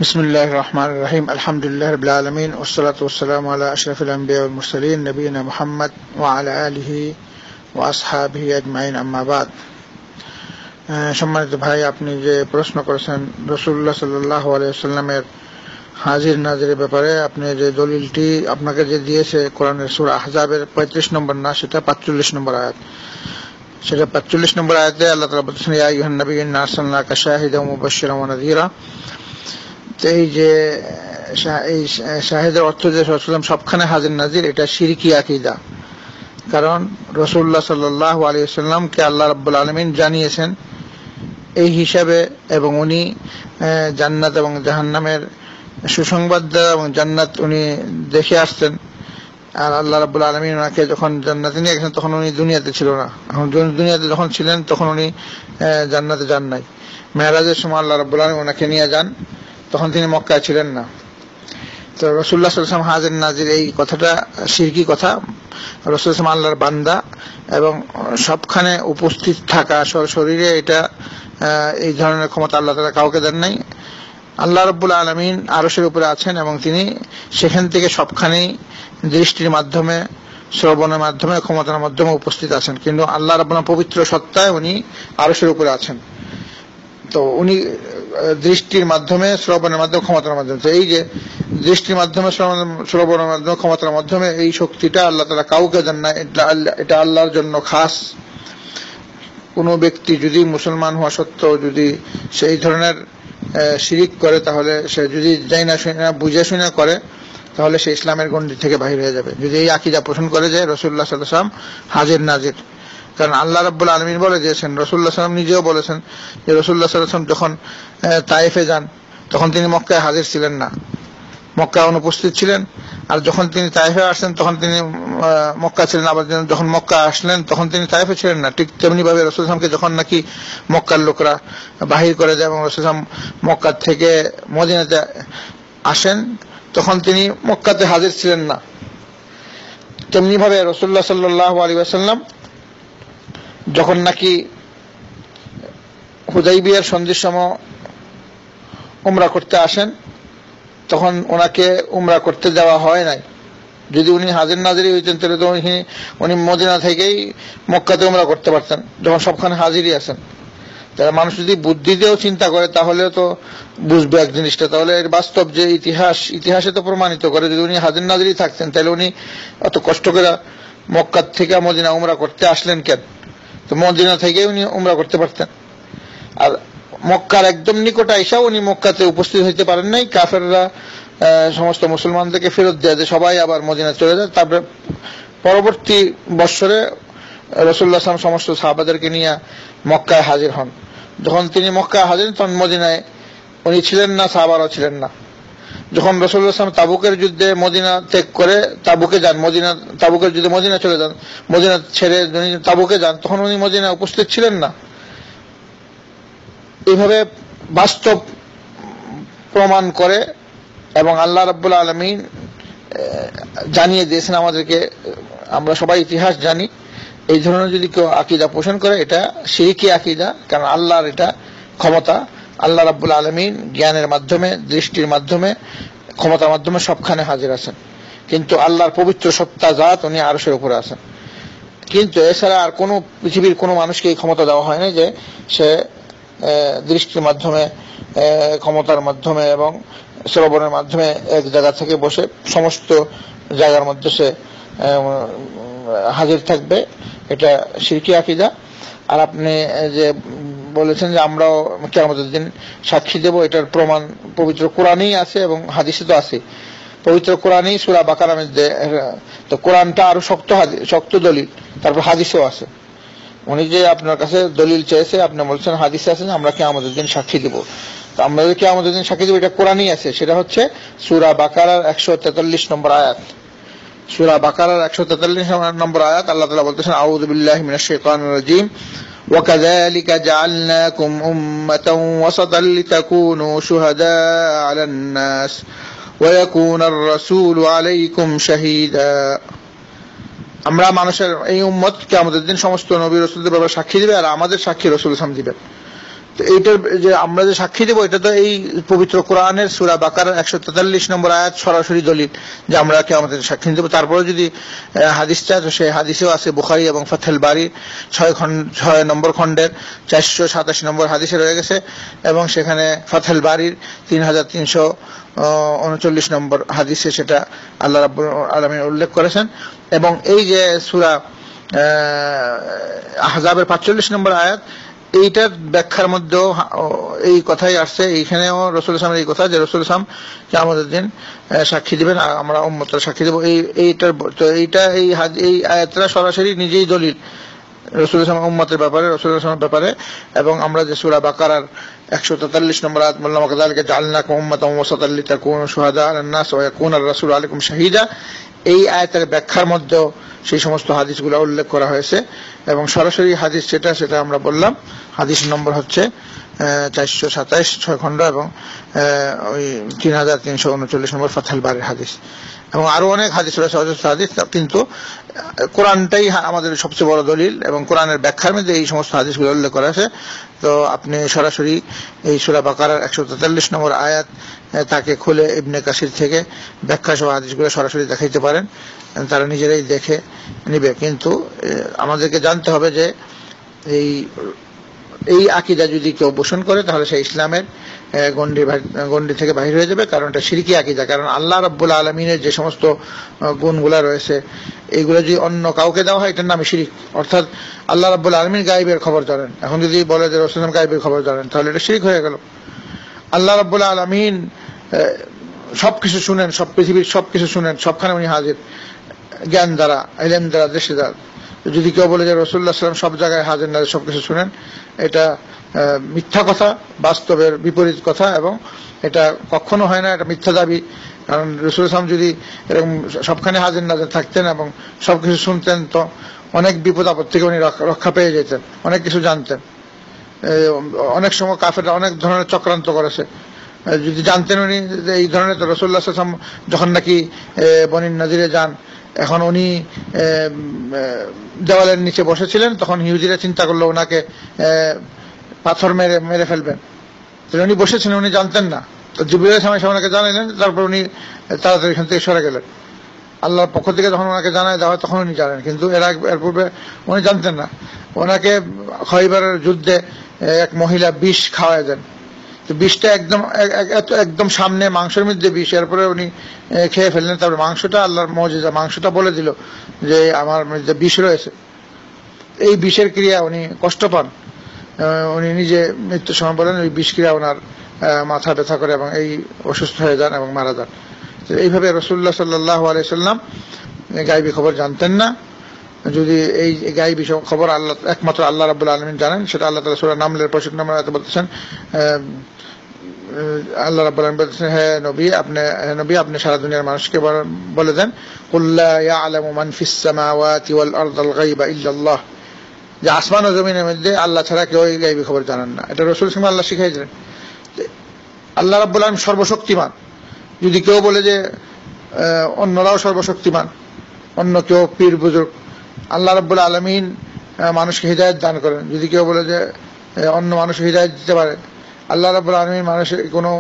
বিসমিল্লাহির রহমানির রহিম আলহামদুলিল্লাহি রাব্বিল আলামিন ওয়াসসালাতু ওয়াসসালামু আলা আশরাফিল আমবিয়া ওয়াল মুরসালিন নবিয়িনা মুহাম্মদ ওয়া আলা আলিহি ওয়া আসহাবিহি আজমাইন আম্মা বাদ। সম্মানিত ভাই, আপনি যে প্রশ্ন করেছেন রাসূলুল্লাহ সাল্লাল্লাহু আলাইহি ওয়াসাল্লামের হাজির নাজিরের ব্যাপারে, আপনি যে দলিলটি আপনাকে যে দিয়েছে কোরআনের সূরা আহজাবের 35 নম্বর না, সেটা 45 নম্বর আয়াত। সেটা 45 নম্বর আয়াতে আল্লাহ তাআলা বলেছেন, ইয়া আইয়ুহান নাবিয়্যু ইন্না আরসালনাকা শাহিদান ওয়া মুবাশশিরান ওয়া নাযীরা। এই যে এই শাহিদের অর্থ যে রাসূলুল্লাহ সবখানে হাজির নাজির, এটা শিরকি আকীদা। কারণ রাসূলুল্লাহ সাল্লাল্লাহু আলাইহি ওয়াসাল্লামকে আল্লাহ রাব্বুল আলামিন জানিয়েছেন এই হিসাবে, এবং উনি জান্নাত এবং জাহান্নামের সুসংবাদ দেওয়া এবং জান্নাত উনি দেখে আসছেন। আর আল্লাহ রাব্বুল আলামিন ওনাকে যখন জান্নাতে নিয়ে গেছেন তখন উনি দুনিয়াতে ছিল না। এখন দুনিয়াতে যখন ছিলেন তখন উনি জান্নাতে যান নাই। মেরাজের সময় আল্লাহ রাব্বুল আলামিন ওনাকে নিয়ে যান, তখন তিনি মক্কায় ছিলেন না। তো রাসূলুল্লাহ সাল্লাল্লাহু আলাইহি ওয়াসাল্লাম হাজির নাজির, এই কথাটা শিরকি কথা। রাসূলুল্লাহ আল্লাহর বান্দা এবং সবখানে উপস্থিত থাকা, শরীরে এটা এই ধরনের ক্ষমতা আল্লাহ তাআলা কাউকে দেন নাই। আল্লাহ রাব্বুল আলামিন আরশের উপরে আছেন এবং তিনি সেখান থেকে সবখানেই দৃষ্টির মাধ্যমে, শ্রবণের মাধ্যমে, ক্ষমতার মাধ্যমে উপস্থিত আছেন। কিন্তু আল্লাহ রাব্বুল পবিত্র সত্তায় উনি আরশের উপরে আছেন। তো উনি দৃষ্টির মাধ্যমে, শ্রবণের মাধ্যমে, ক্ষমতার মাধ্যমে, তো এই যে দৃষ্টির মাধ্যমে, শ্রবণের মাধ্যমে, ক্ষমতার মাধ্যমে, এই শক্তিটা আল্লাহ তাআলা কাউকে দেন না। এটা আল্লাহর জন্য খাস। কোনো ব্যক্তি যদি মুসলমান হওয়া সত্ত্বেও যদি সেই ধরনের শিরিক করে, তাহলে সে যদি যাই না শুনে না বুঝে শুনে করে, তাহলে সে ইসলামের গণ্ডি থেকে বাহির হয়ে যাবে। যদি এই আকীদা পোষণ করে যে রাসূলুল্লাহ সাল্লাল্লাহু আলাইহি ওয়াসাল্লাম হাজির নাজির। কারণ আল্লাহ রাব্বুল আলামিন বলে দিয়েছেন, রাসূলুল্লাহ সাল্লাল্লাহু আলাইহি ওয়াসাল্লাম নিজেও বলেছেন যে রাসূলুল্লাহ সাল্লাল্লাহু আলাইহি ওয়াসাল্লাম যখন তায়েফে যান তখন তিনি মক্কায় হাজির ছিলেন না, মক্কায় অনুপস্থিত ছিলেন। আর যখন তিনি তায়েফে আসলেন তখন তিনি মক্কা ছিলেন। আবার যখন মক্কা আসলেন তখন তিনি তায়েফে ছিলেন না। ঠিক তেমনি ভাবে রাসূলুল্লাহ সাল্লাল্লাহু আলাইহি ওয়াসাল্লামকে যখন নাকি মক্কার লোকরা বাহির করে দেয় এবং রাসূলুল্লাহ সাল্লাল্লাহু আলাইহি ওয়াসাল্লাম মক্কা থেকে মদিনাতে আসেন, তখন তিনি মক্কাতে হাজির ছিলেন না। তেমনি ভাবে রাসূলুল্লাহ সাল্লাল্লাহু আলাইহি ওয়াসাল্লাম যখন নাকি হুদাইবিয়ার সন্ধির সময় উমরা করতে আসেন, তখন ওনাকে উমরা করতে দেওয়া হয় নাই। যদি উনি হাজির নাজিরই হইতেন তাহলে তো উনি মদিনা থেকেই মক্কাতে উমরা করতে পারতেন, যখন সবখানে হাজিরই আছেন। তারা মানুষ যদি বুদ্ধি দিয়েও চিন্তা করে তাহলে তো বুঝবে এক জিনিসটা, তাহলে এর বাস্তব যে ইতিহাসে তো প্রমাণিত করে, যদি উনি হাজির নাজিরই থাকতেন তাহলে উনি অত কষ্ট করে মক্কা থেকে মদিনা উমরা করতে আসলেন কেন? তো মদিনা থেকে উনি উমরা করতে পারতেন। আর মক্কার একদম নিকটে আইসা উনি মক্কাতে উপস্থিত হইতে পারেন নাই। কাফেররা সমস্ত মুসলমানদেরকে ফেরত দেয়, যে সবাই আবার মদিনা চলে যায়। তারপরে পরবর্তী বৎসরে রাসূলুল্লাহ সাল্লাল্লাহু আলাইহি ওয়াসাল্লাম সমস্ত সাহাবাদেরকে নিয়ে মক্কায় হাজির হন। যখন তিনি মক্কায় হাজির, তখন মদিনায় উনি ছিলেন না, সাহাবারাও ছিলেন না। যখন রাসূলুল্লাহ সাল্লাল্লাহু আলাইহি ওয়াসাল্লাম তাবুকের যুদ্ধে মদিনা ত্যাগ করে তাবুকে যান, তাবুকের যুদ্ধে মদিনা চলে যান, মদিনা ছেড়ে তাবুকে যান, তখন উনি মদিনায় উপস্থিত ছিলেন না। এইভাবে বাস্তব প্রমাণ করে এবং আল্লাহ রাব্বুল আলামিন জানিয়ে দিয়েছেন আমাদেরকে। আমরা সবাই ইতিহাস জানি। এই ধরনের যদি কেউ আকীদা পোষণ করে, এটা শিরকি আকীদা। কারণ আল্লাহর এটা ক্ষমতা। আল্লাহ রাব্বুল আলামিন জ্ঞানের মাধ্যমে, দৃষ্টির মাধ্যমে, ক্ষমতার মাধ্যমে সবখানে হাজির আছেন। কিন্তু আল্লাহর পবিত্র সত্তা জাত, উনি আরশের উপরে আছেন। কিন্তু এছাড়া আর কোনো পৃথিবীর কোনো মানুষকে এই ক্ষমতা দেওয়া হয় না যে সে দৃষ্টির মাধ্যমে, ক্ষমতার মাধ্যমে এবং শ্রবণের মাধ্যমে এক জায়গা থেকে বসে সমস্ত জায়গার মধ্যে সে হাজির থাকবে। এটা শিরকি আকীদা। আর আপনি যে বলেছেন যে আমরাও কিয়ামতের দিন সাক্ষী দেব, এটার প্রমাণ পবিত্র কোরআনেই আছে এবং হাদিসে তো আছে। পবিত্র কোরআনেই সূরা বাকারার মধ্যে, তো কোরআনটা আরো শক্ত দলিল, তারপর হাদিসেও আছে। উনি যে আপনার কাছে দলিল চেয়েছে, আপনি বলছেন হাদিসে আছে আমরা কিয়ামতের দিন সাক্ষী দেব। তো আমরা যে কিয়ামতের দিন সাক্ষী দেব, এটা কোরআনই আছে। সেটা হচ্ছে সূরা বাকারার 143 নম্বর আয়াত। সূরা বাকারার 143 নম্বর আয়াত আল্লাহ তাআলা বলতেছেন, আউযু বিল্লাহি মিনাশ শাইতানির রাজীম, ওয়া কাযালিকা জাআলনাকুম উম্মাতান ওয়াসাতান লিতাকুনু শুহাদা আলান নাস ওয়া ইয়াকুনার রাসূলু আলাইকুম শাহীদা। আমরা মানুষের এই উম্মত কিয়ামতের দিন সমস্ত নবী রাসূলদের ব্যাপারে সাক্ষী দিবে, আর আমাদের সাক্ষী রাসূল সাল্লাল্লাহু আলাইহি ওয়াসাল্লাম দিবেন। তো এইটার যে আমরা যে সাক্ষী দেবো, এটা তো এই পবিত্র কোরআনের সূরা বাকারার 143 নম্বর আয়াত সরাসরি দলিল যে আমরা কিয়ামতের সাক্ষী দেবো। তারপরে যদি হাদিস চায় তো সেই হাদিসেও আছে, বুখারী এবং ফাথুল বারী 6 নম্বর খণ্ডের 487 নম্বর হাদিসে রয়ে গেছে, এবং সেখানে ফাথুল বারীর 3339 নম্বর হাদিসে সেটা আল্লাহ রাব্বুল আলামিন উল্লেখ করেছেন। এবং এই যে সূরা আহজাবের 45 নম্বর আয়াত, এইটার ব্যাখ্যার মধ্যেও এই কথাই আসছে। এইখানেও রাসূল সাল্লাল্লাহু আলাইহি ওয়াসাল্লামের এই কথা যে রাসূল সাল্লাল্লাহু আলাইহি ওয়াসাল্লাম কিয়ামতের দিন সাক্ষী দিবেন, আমরা উম্মতরা সাক্ষী দেব। এইটার তো এই আয়াতটা সরাসরি নিজেই দলিল রাসূল সাল্লাল্লাহু আলাইহি ওয়াসাল্লাম উম্মতের ব্যাপারে, রাসূল সাল্লাল্লাহু আলাইহি ওয়াসাল্লামের ব্যাপারে। এবং আমরা যে সূরা বাকারার 143 নম্বর আয়াত বললাম, কাযালিকা জাআলনাকুম উম্মাতান ওয়াসাতাল লিতাকুনু শুহাদা আলান নাস ওয়া ইয়াকুনার রাসূলু আলাইকুম শাহীদা, এই আয়াতের ব্যাখ্যার মধ্যেও সেই সমস্ত হাদিসগুলো উল্লেখ করা হয়েছে। এবং সরাসরি হাদিস সেটা আমরা বললাম, হাদিস নম্বর হচ্ছে 427 6 খণ্ড এবং ওই 3339 নম্বর ফাথুল বারীর হাদিস। এবং আরো অনেক হাদিস রয়েছে, অজস্র হাদিস, কিন্তু কোরআনটাই আমাদের সবচেয়ে বড় দলিল এবং কোরআনের ব্যাখ্যার মধ্যে এই সমস্ত হাদিসগুলো উল্লেখ করা আছে। তো আপনি সরাসরি এই সূরা বাকারার 143 নম্বর আয়াত তাকে খুলে ইবনে কাসির থেকে ব্যাখ্যা সহ হাদিসগুলো সরাসরি দেখাইতে পারেন, তারা নিজেরাই দেখে নিবে। কিন্তু আমাদেরকে জানতে হবে যে এই আকীদা যদি কেউ পোষণ করে তাহলে সে ইসলামের গণ্ডি থেকে বাহির হয়ে যাবে, কারণ এটা শিরকি আকীদা। কারণ আল্লাহ রাব্বুল আলামিনের যে সমস্ত গুণগুলা রয়েছে এইগুলো যদি অন্য কাউকে দেওয়া হয় এটার নামে শিরক। অর্থাৎ আল্লাহ রাব্বুল আলামিন গায়বের খবর জানেন, এখন যদি বলে যে রাসূল সাল্লাল্লাহু আলাইহি ওয়াসাল্লাম গায়বের খবর জানেন তাহলে এটা শিরক হয়ে গেল। আল্লাহ রাব্বুল আলামিন সবকিছু শুনেন, সব পৃথিবীর সবকিছু শুনেন, সবখানে উনি হাজির, জ্ঞান দ্বারা, ইলম দ্বারা, দৃষ্টিদার। যদি কেউ বলে যে রাসূলুল্লাহ সাল্লাল্লাহু আলাইহি ওয়াসাল্লাম সব জায়গায় হাজির না, সবকিছু শুনেন, এটা মিথ্যা কথা, বাস্তবের বিপরীত কথা, এবং এটা কখনো হয় না, এটা মিথ্যা দাবি। কারণ রাসূলুল্লাহ সাল্লাল্লাহু আলাইহি ওয়াসাল্লাম যদি এরকম সবখানে হাজির নাজির থাকতেন এবং সবকিছু শুনতেন তো অনেক বিপদ আপদ থেকে উনি রক্ষা পেয়ে যেতেন, অনেক কিছু জানতেন। অনেক সময় কাফেররা অনেক ধরনের চক্রান্ত করেছে, যদি জানতেন উনি এই ধরনের। তো রাসূলুল্লাহ সাল্লাল্লাহু আলাইহি ওয়াসাল্লাম যখন নাকি বনী নযিরে যান, এখন উনি দেওয়ালের নিচে বসেছিলেন, তখন ইহুদিরা চিন্তা করলো ওনাকে পাথর মেরে ফেলবেন। উনি বসেছিলেন, উনি জানতেন না। তো জিবরীল আলাইহিস সালাম ওনাকে জানাইলেন, তারপর উনি তাড়াতাড়ি এখান থেকে সরে গেলেন। আল্লাহর পক্ষ থেকে যখন ওনাকে জানায় দেওয়া হয় তখন উনি জানেন, কিন্তু এর পূর্বে উনি জানতেন না। ওনাকে খয়বরের যুদ্ধে এক মহিলা বিষ খাওয়ায় দেন, তো বিষটা একদম সামনে মাংসের মধ্যে বিষ, এরপরে উনি খেয়ে ফেললেন। তারপরে মাংসটা আল্লাহর মুজিজা, মাংসটা বলে দিল যে আমার মধ্যে বিষ রয়েছে। এই বিষের ক্রিয়া উনি কষ্ট পান, উনি নিজে মৃত্যুর সময় বলেন ওই বিষ ক্রিয়া ওনার মাথা ব্যথা করে এবং এই অসুস্থ হয়ে যান এবং মারা যান। এইভাবে রাসূলুল্লাহ সাল্লাল্লাহু আলাইহি ওয়াসাল্লাম গায়বী খবর জানতেন না। যদি এই গায়বী খবর আল্লাহ একমাত্র আল্লাহ রাব্বুল আলামিন জানেন, সেটা আল্লাহ তাআলা সূরা নামলের 65 নম্বর আয়াতে বলতেছেন, আল্লাহ রাব্বুল আলামিন বলতেছেন, হে নবী আপনি সারা দুনিয়ার মানুষকে বলে দেন, কুল লা ইয়ালামু মান ফিস সামাওয়াতি ওয়াল আরদিল গায়বা ইল্লাল্লাহ, যে আসমান ও জমিনের মধ্যে আল্লাহ ছাড়া কেউ গায়বী খবর জানেন না। এটা রাসূল সাল্লাল্লাহু আলাইহি ওয়াসাল্লাম আল্লাহ শিখাইছেন। আল্লাহ রাব্বুল আলামিন সর্বশক্তিমান। যদি কেউ বলে যে অন্যরাও সর্বশক্তিমান, অন্য কেউ পীর বুজুর্গ, আল্লাহ রাব্বুল আলামিন মানুষকে হিদায়াত দান করেন। যদি কেউ বলে যে অন্য মানুষ হিদায়াত দিতে পারে, আল্লাহ রাব্বুল আলামিন মানুষের কোনো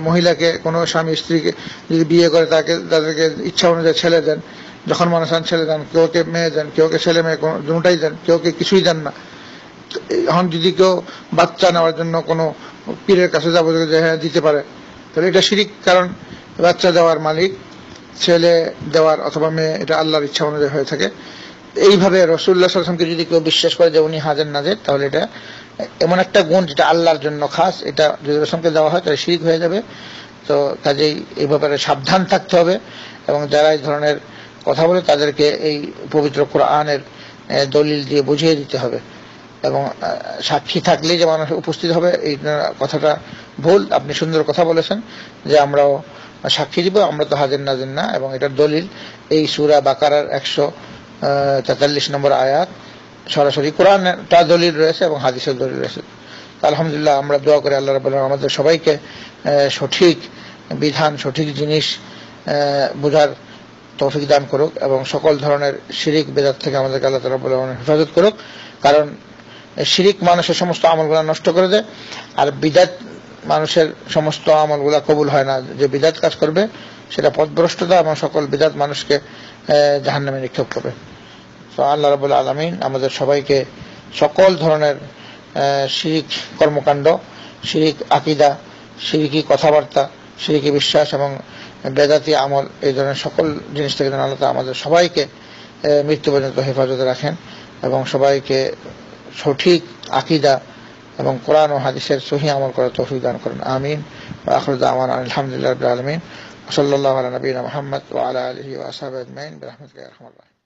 মহিলাকে, কোনো স্বামী স্ত্রীকে যদি বিয়ে করে তাদেরকে ইচ্ছা অনুযায়ী ছেলে দেন, যখন মানুষ ছেলে দেন, কেউকে মেয়ে দেন, কেউকে ছেলে মেয়ে দুটাই দেন, কেউকে কিছুই দেন না। এখন যদি কেউ বাচ্চা নেওয়ার জন্য কোনো পীরের কাছে যাবো যে হ্যাঁ দিতে পারে, তাহলে এটা শিরিক। কারণ বাচ্চা দেওয়ার মালিক, ছেলে দেওয়ার অথবা মেয়ে, এটা আল্লাহর ইচ্ছা অনুযায়ী হয়ে থাকে। এইভাবে রাসূলুল্লাহ সাল্লাল্লাহু আলাইহি ওয়াসাল্লামকে যদি কেউ বিশ্বাস করে যে উনি হাজির নাজির, তাহলে এটা এমন একটা গুণ যেটা আল্লাহর জন্য খাস, এটা যদি রাসূলকে দেওয়া হয় তাহলে শিরক হয়ে যাবে। তো কাজেই এই ব্যাপারে সাবধান থাকতে হবে, এবং যারা এই ধরনের কথা বলে তাদেরকে এই পবিত্র কোরআনের দলিল দিয়ে বুঝিয়ে দিতে হবে। এবং সাক্ষী থাকলেই যে মানুষ উপস্থিত হবে এই কথাটা ভুল। আপনি সুন্দর কথা বলেছেন যে আমরাও সাক্ষী দিব, আমরা তো হাজির নাজির না, এবং এটার দলিল এই সূরা বাকারার 143 নম্বর আয়াত, সরাসরি কোরআনটা দলিল রয়েছে এবং হাদিসের দলিল রয়েছে। আলহামদুলিল্লাহ, আমরা দোয়া করি আল্লাহ রাব্বুল আলামিন আমাদের সবাইকে সঠিক বিধান, সঠিক জিনিস বোঝার তৌফিক দান করুক, এবং সকল ধরনের শিরিক বেদাত থেকে আমাদেরকে আল্লাহ রাব্বুল আলামিন হেফাজত করুক। কারণ শিরিক মানুষের সমস্ত আমলগুলা নষ্ট করে দেয়, আর বিদআত মানুষের সমস্ত আমলগুলা কবুল হয় না। যে বিদআত কাজ করবে সেটা পথভ্রষ্টতা এবং সকল বিদআত মানুষকে জাহান্নামে নিক্ষেপ করবে। তো আল্লাহ রাব্বুল আলামিন আমাদের সবাইকে সকল ধরনের শিরিক কর্মকাণ্ড, শিরিক আকীদা, শিরিকি কথাবার্তা, শিরিকি বিশ্বাস এবং বেদাতি আমল, এই ধরনের সকল জিনিস থেকে যেন আল্লাহ আমাদের সবাইকে মৃত্যু পর্যন্ত হেফাজতে রাখেন এবং সবাইকে সঠিক আকীদা এবং কোরআন ও হাদিসের সহিহ আমল করার তৌফিক দান করেন। আমিন। ওয়া আখিরু দাওয়ানা আলহামদুলিল্লাহি রাব্বিল আলামিন। ওয়া সাল্লাল্লাহু আলা নবিয়িনা মুহাম্মদ ওয়া আলা আলিহি ওয়া আসহাবিহি আজমাইন বিরহমাতিকা ইয়া আরহামার রাহিমিন।